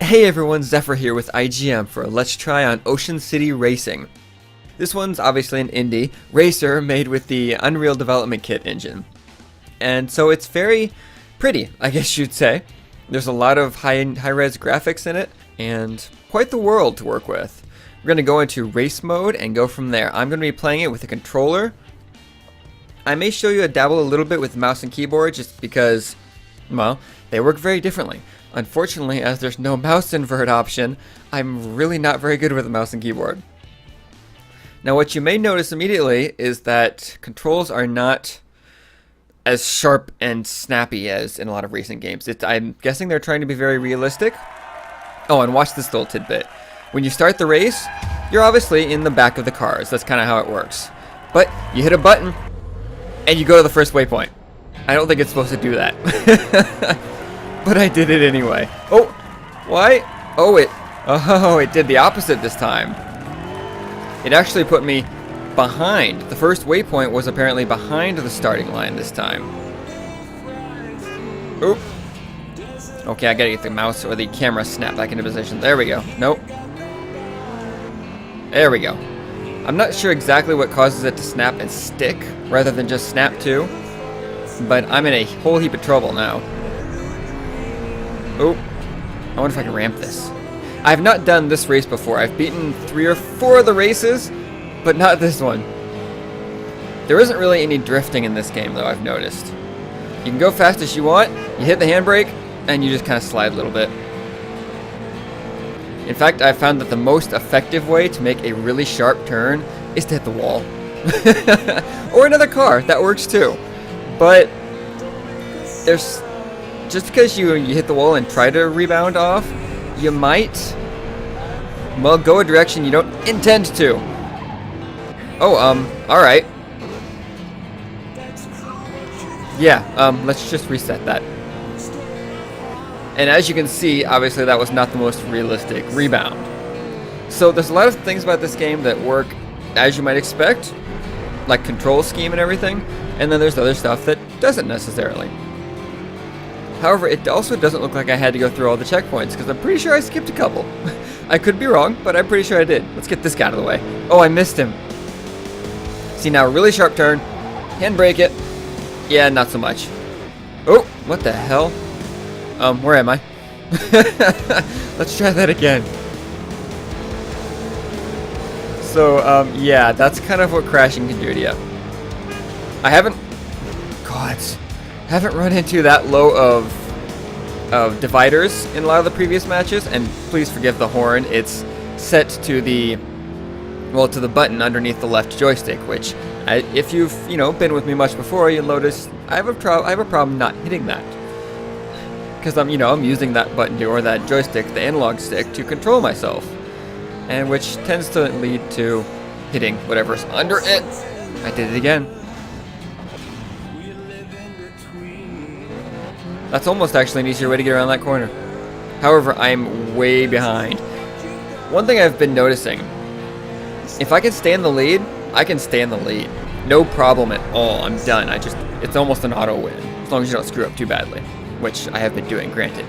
Hey everyone, Zephyr here with IGM for a Let's Try on Ocean City Racing. This one's obviously an indie racer made with the Unreal Development Kit engine. And so it's very pretty, I guess you'd say. There's a lot of high-res graphics in it, and quite the world to work with. We're going to go into race mode and go from there. I'm going to be playing it with a controller. I may show you a dabble a little bit with mouse and keyboard just because, well, they work very differently. Unfortunately, as there's no mouse invert option, I'm really not very good with a mouse and keyboard. Now what you may notice immediately is that controls are not as sharp and snappy as in a lot of recent games. I'm guessing they're trying to be very realistic. Oh, and watch this little tidbit. When you start the race, you're obviously in the back of the cars. That's kind of how it works. But you hit a button, and you go to the first waypoint. I don't think it's supposed to do that. But I did it anyway. Oh, why? Oh, it did the opposite this time. It actually put me behind. The first waypoint was apparently behind the starting line this time. Oop. Okay, I gotta get the mouse or the camera snapped back into position. There we go. Nope. There we go. I'm not sure exactly what causes it to snap and stick rather than just snap to, but I'm in a whole heap of trouble now. Oh, I wonder if I can ramp this. I've not done this race before. I've beaten 3 or 4 of the races, but not this one. There isn't really any drifting in this game, though, I've noticed. You can go fast as you want, you hit the handbrake, and you just kind of slide a little bit. In fact, I've found that the most effective way to make a really sharp turn is to hit the wall. Or another car, that works too. But there's... just because you hit the wall and try to rebound off, you might, well, go a direction you don't intend to. Oh, alright. Yeah, let's just reset that. And as you can see, obviously that was not the most realistic rebound. So there's a lot of things about this game that work as you might expect, like control scheme and everything, and then there's other stuff that doesn't necessarily. However, it also doesn't look like I had to go through all the checkpoints, because I'm pretty sure I skipped a couple. I could be wrong, but I'm pretty sure I did. Let's get this guy out of the way. Oh, I missed him. See, now a really sharp turn. Handbrake it. Yeah, not so much. Oh, what the hell? Where am I? Let's try that again. So, yeah, that's kind of what crashing can do to you. I haven't run into that low of dividers in a lot of the previous matches, and please forgive the horn. It's set to the button underneath the left joystick, which if you've been with me much before, you'll notice I have a problem not hitting that, because I'm using that button or that joystick, the analog stick, to control myself, and which tends to lead to hitting whatever's under it. I did it again. That's almost actually an easier way to get around that corner. However, I'm way behind. One thing I've been noticing, if I can stay in the lead, I can stay in the lead. No problem at all. I'm done. It's almost an auto win, as long as you don't screw up too badly, which I have been doing, granted.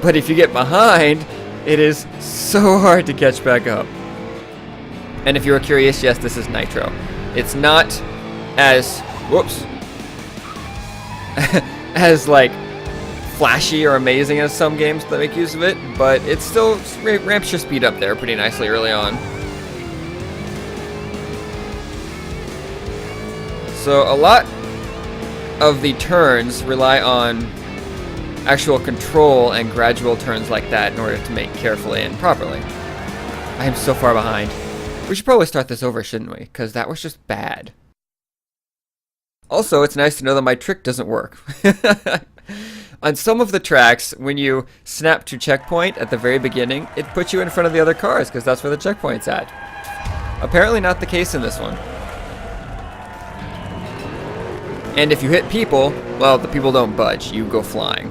But if you get behind, it is so hard to catch back up. And if you were curious, yes, this is Nitro. It's not as, whoops, as like flashy or amazing as some games that make use of it, but it still ramps your speed up there pretty nicely early on. So a lot of the turns rely on actual control and gradual turns like that in order to make carefully and properly. I am so far behind. We should probably start this over, shouldn't we? Because that was just bad. Also, it's nice to know that my trick doesn't work. On some of the tracks, when you snap to checkpoint at the very beginning, it puts you in front of the other cars, because that's where the checkpoint's at. Apparently not the case in this one. And if you hit people, well, the people don't budge. You go flying.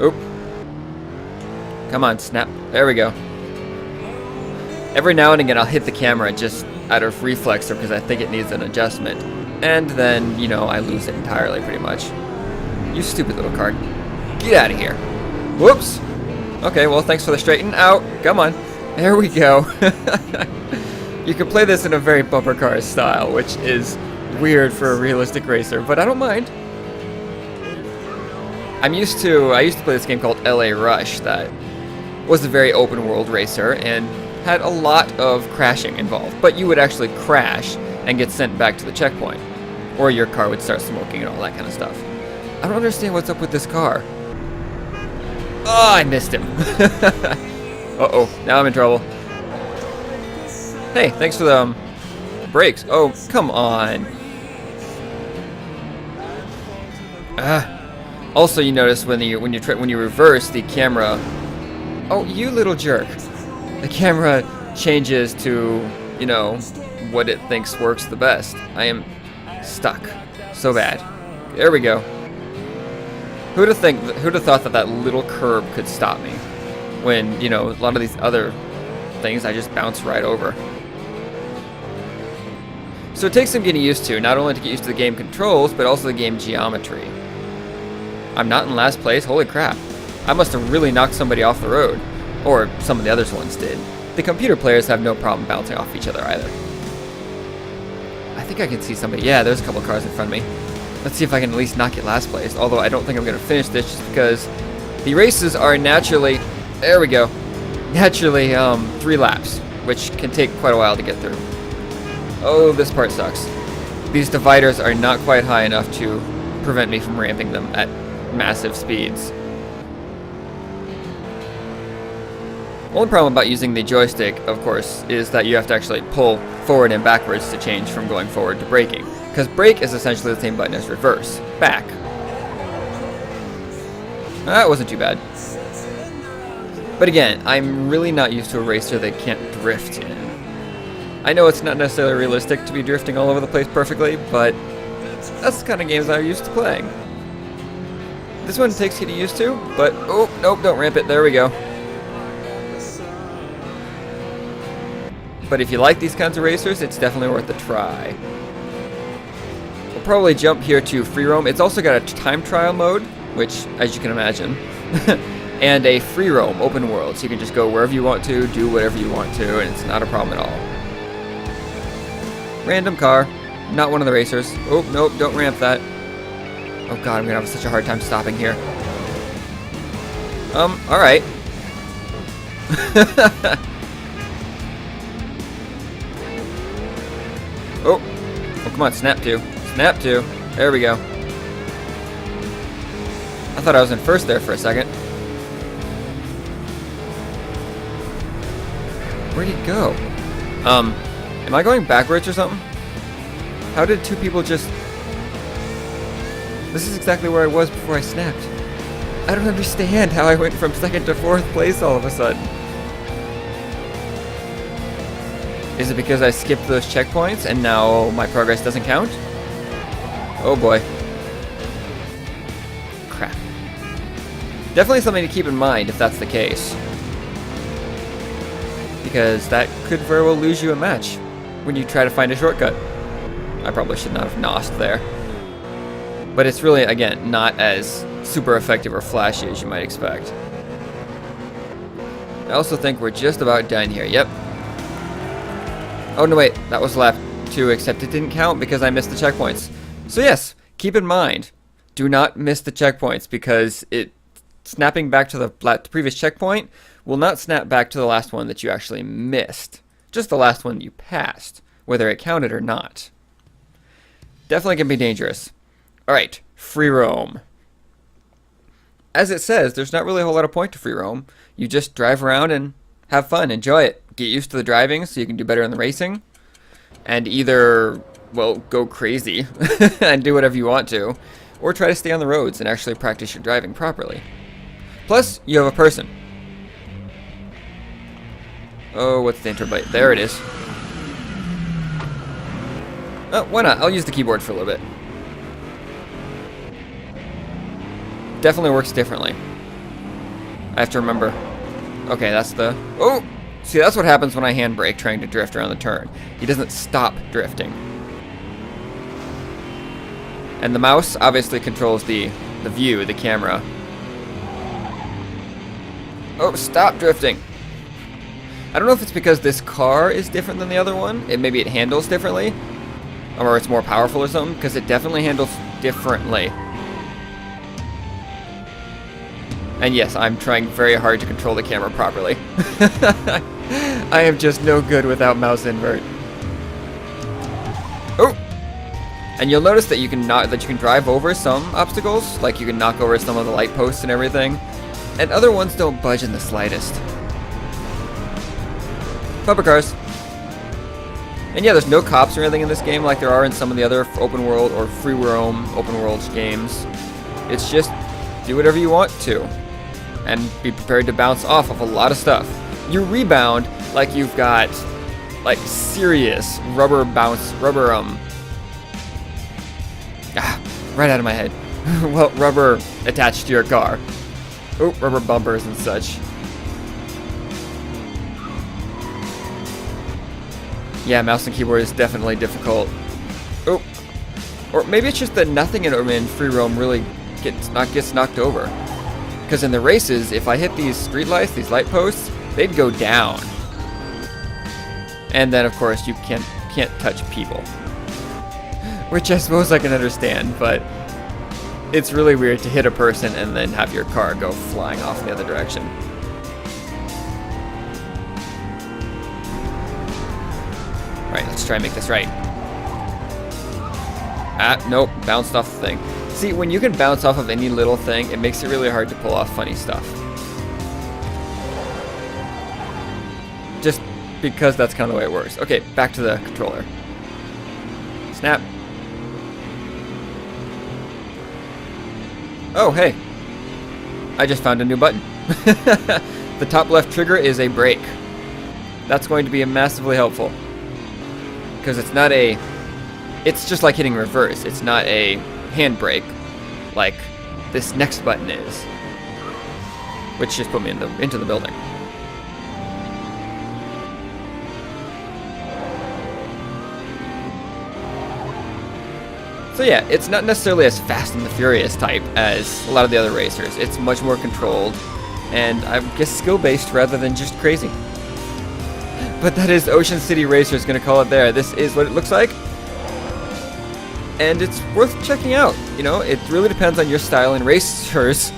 Oop. Come on, snap. There we go. Every now and again I'll hit the camera just out of reflex or because I think it needs an adjustment. And then, I lose it entirely pretty much. You stupid little car. Get out of here. Whoops. Okay, well, thanks for the straighten out. Come on. There we go. You can play this in a very bumper car style, which is weird for a realistic racer, but I don't mind. I used to play this game called LA Rush that was a very open world racer and had a lot of crashing involved, but you would actually crash and get sent back to the checkpoint, or your car would start smoking and all that kind of stuff. I don't understand what's up with this car. Oh, I missed him. Uh-oh, now I'm in trouble. Hey, thanks for the brakes. Oh, come on. Also, you notice when you reverse, the camera. Oh, you little jerk! The camera changes to, you know, what it thinks works the best. I am stuck. So bad. There we go. Who'd have thought that that little curb could stop me? When, you know, a lot of these other things I just bounce right over. So it takes some getting used to, not only to get used to the game controls, but also the game geometry. I'm not in last place, holy crap. I must have really knocked somebody off the road. Or some of the other ones did. The computer players have no problem bouncing off each other either. I think I can see somebody. Yeah, there's a couple cars in front of me. Let's see if I can at least not get last place. Although I don't think I'm going to finish this just because the races are naturally, there we go, naturally 3 laps, which can take quite a while to get through. Oh, this part sucks. These dividers are not quite high enough to prevent me from ramping them at massive speeds. The only problem about using the joystick, of course, is that you have to actually pull forward and backwards to change from going forward to braking. Because brake is essentially the same button as reverse. Back. That wasn't too bad. But again, I'm really not used to a racer that can't drift in. I know it's not necessarily realistic to be drifting all over the place perfectly, but that's the kind of games I'm used to playing. This one takes getting used to, but oh, nope, don't ramp it. There we go. But if you like these kinds of racers, it's definitely worth a try. We'll probably jump here to free roam. It's also got a time trial mode, which, as you can imagine, and a free roam open world, so you can just go wherever you want to, do whatever you want to, and it's not a problem at all. Random car, not one of the racers. Oh, nope, don't ramp that. Oh god, I'm gonna have such a hard time stopping here. Alright. Oh, come on, snap to. Snap to. There we go. I thought I was in first there for a second. Where'd he go? Am I going backwards or something? How did 2 people just... This is exactly where I was before I snapped. I don't understand how I went from 2nd to 4th place all of a sudden. Is it because I skipped those checkpoints and now my progress doesn't count? Oh boy. Crap. Definitely something to keep in mind if that's the case. Because that could very well lose you a match when you try to find a shortcut. I probably should not have nosed there. But it's really, again, not as super effective or flashy as you might expect. I also think we're just about done here. Yep. Oh, no, wait. That was lap 2, except it didn't count because I missed the checkpoints. So, yes, keep in mind, do not miss the checkpoints because snapping back to the previous checkpoint will not snap back to the last one that you actually missed. Just the last one you passed, whether it counted or not. Definitely can be dangerous. Alright, free roam. As it says, there's not really a whole lot of point to free roam. You just drive around and have fun, enjoy it. Get used to the driving so you can do better in the racing. And either, well, go crazy and do whatever you want to, or try to stay on the roads and actually practice your driving properly. Plus, you have a person. Oh, what's the interplate? There it is. Oh, why not? I'll use the keyboard for a little bit. Definitely works differently. I have to remember. Okay, that's the... Oh! See, that's what happens when I handbrake trying to drift around the turn. He doesn't stop drifting. And the mouse obviously controls the the view, the camera. Oh, stop drifting. I don't know if it's because this car is different than the other one. Maybe it handles differently. Or it's more powerful or something, because it definitely handles differently. And yes, I'm trying very hard to control the camera properly. I am just no good without mouse invert. Oh! And you'll notice that you can drive over some obstacles, like you can knock over some of the light posts and everything, and other ones don't budge in the slightest. Bumper cars. And yeah, there's no cops or anything in this game like there are in some of the other open world or free roam open world games. It's just do whatever you want to, and be prepared to bounce off of a lot of stuff. You rebound like you've got like serious rubber right out of my head. Well, rubber attached to your car. Oh, rubber bumpers and such. Yeah, mouse and keyboard is definitely difficult. Oh, or maybe it's just that nothing in free roam really gets knocked over. Because in the races, if I hit these street lights, these light posts, they'd go down. And then, of course, you can't touch people. Which I suppose I can understand, but it's really weird to hit a person and then have your car go flying off in the other direction. Alright, let's try and make this right. Ah, nope, bounced off the thing. See, when you can bounce off of any little thing, it makes it really hard to pull off funny stuff. Just because that's kind of the way it works. Okay, back to the controller. Snap. Oh, hey. I just found a new button. The top left trigger is a brake. That's going to be massively helpful. Because it's not a... It's just like hitting reverse. It's not a handbrake like this next button is. Which just put me into the building. So yeah, it's not necessarily as fast and the furious type as a lot of the other racers. It's much more controlled, and I guess skill-based rather than just crazy. But that is Ocean City Racers, gonna call it there. This is what it looks like. And it's worth checking out. You know, it really depends on your style and racers,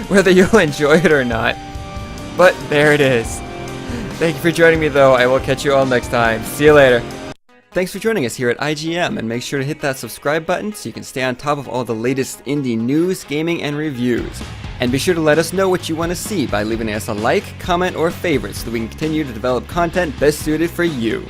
whether you'll enjoy it or not. But there it is. Thank you for joining me though. I will catch you all next time. See you later. Thanks for joining us here at IGM, and make sure to hit that subscribe button so you can stay on top of all the latest indie news, gaming, and reviews. And be sure to let us know what you want to see by leaving us a like, comment, or favorite so that we can continue to develop content best suited for you.